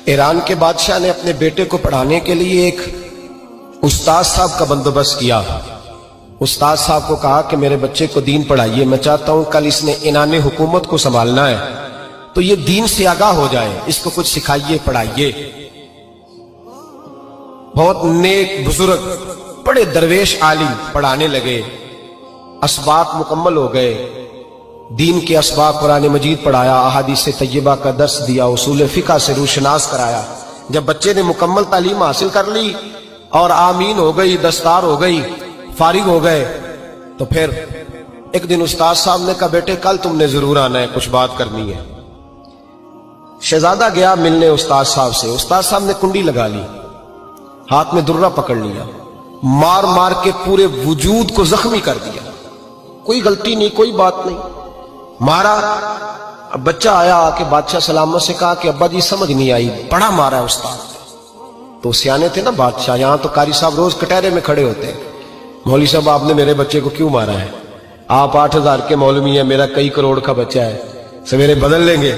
Iran के बादशाह ने अपने बेटे को पढ़ाने के लिए एक उस्ताद साहब का बंदोबस्त किया। उस्ताद साहब को कहा कि मेरे बच्चे को दीन पढ़ाइए, मैं चाहता हूं कल इसने इनाने हुकूमत को संभालना है तो ये दीन से आगाह हो जाए, इसको कुछ सिखाइए, पढ़ाइए। बहुत नेक बुजुर्ग बड़े दरवेश आलिम पढ़ाने लगे, असबाक मुकम्मल हो गए, दीन के असबाक कुरान मजीद पढ़ाया, अहादीस तय्यबा का दर्स दिया, उसूल फिक़ह से रूशनास कराया। जब बच्चे ने मुकम्मल तालीम हासिल कर ली और आमीन हो गई, दस्तार हो गई, फारिग हो गए, तो फिर एक दिन उस्ताद साहब ने कहा बेटे कल तुमने जरूर आना है, कुछ बात करनी है। शहजादा गया मिलने उस्ताद साहब से। उस्ताद साहब ने कुंडी लगा ली, हाथ में दुर्रा पकड़ लिया, मार मार के पूरे वजूद को जख्मी कर दिया। कोई गलती नहीं, कोई बात नहीं, मारा। अब बच्चा आया आके बादशाह सलामत से कहा कि अब्बा जी समझ नहीं आई, बड़ा मारा है उस्ताद। तो सियाने थे ना बादशाह, यहां तो कारी साहब रोज कटहरे में खड़े होते हैं, मौलवी साहब आपने मेरे बच्चे को क्यों मारा है? आप 8000 के मौलवी हैं, मेरा कई करोड़ का बच्चा है, सवेरे बदल लेंगे।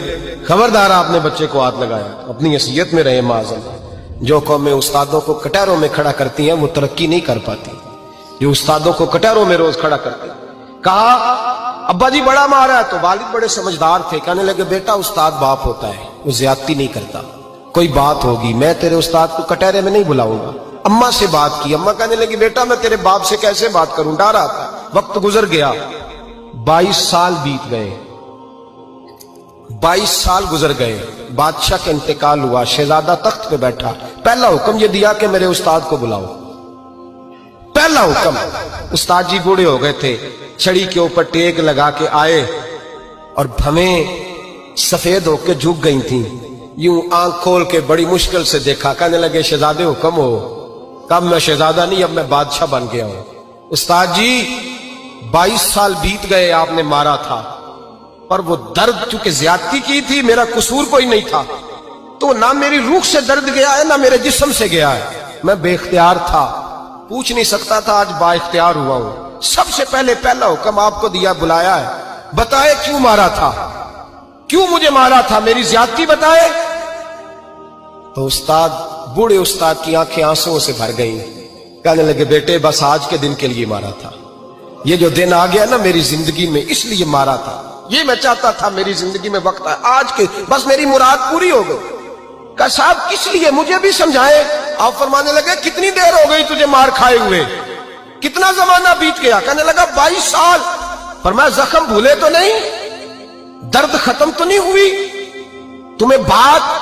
खबरदार आपने बच्चे को हाथ लगाया, अपनी हैसियत में रहे माज़अल्लाह। जो कौमें उस्तादों को कटहरों में खड़ा करती हैं वो तरक्की नहीं कर पाती, जो उस्तादों को कटहरों में रोज खड़ा करते हैं। कहा अब्बा जी बड़ा मारा है, तो वालिद बड़े समझदार थे, कहने लगे बेटा उस्ताद बाप होता है, वो ज्यादती नहीं करता, कोई बात होगी, मैं तेरे उस्ताद को कटहरे में नहीं बुलाऊंगा। अम्मा से बात की, अम्मा कहने लगी बेटा मैं तेरे बाप से कैसे बात करूं, डर आता। वक्त गुजर गया, 22 साल बीत गए, 22 साल गुजर गए, बादशाह का इंतकाल हुआ, शहजादा तख्त पे बैठा। पहला हुक्म ये दिया कि मेरे उस्ताद को बुलाओ, पहला हुक्म। उस्ताद जी बूढ़े हो गए थे, छड़ी के ऊपर टेक लगा के आए और भवें सफेद होके झुक गई थी, यूं आंख खोल के बड़ी मुश्किल से देखा। कहने लगे शहजादे हुक्म हो। कब मैं शहजादा नहीं, अब मैं बादशाह बन गया हूं। उस्ताद जी 22 साल बीत गए, आपने मारा था, पर वो दर्द चूंकि ज्यादती की थी, मेरा कसूर कोई नहीं था, तो ना मेरी रूह से दर्द गया है ना मेरे जिस्म से गया है, मैं बेख्तियार था, पूछ नहीं सकता था, आज बाइख्तियार हुआ हूं। सबसे पहले पहला हुक्म आपको दिया, बुलाया है, बताए क्यों मारा था, क्यों मुझे मारा था, मेरी ज्यादती बताए। तो उस्ताद, बूढ़े उस्ताद की आंखें आंसुओं से भर गईं। कहने लगे बेटे बस आज के दिन के लिए मारा था, ये जो दिन आ गया ना मेरी जिंदगी में, इसलिए मारा था, ये मैं चाहता था मेरी जिंदगी में वक्त है आज के, बस मेरी मुराद पूरी हो गई। कहा साहब किस लिए, मुझे भी समझाए। आप फरमाने लगे कितनी देर हो गई तुझे मार खाए हुए, कितना जमाना बीत गया? कहने लगा 22 साल। फरमाया जख्म भूले तो नहीं, दर्द खत्म तो नहीं हुई, तुम्हें बात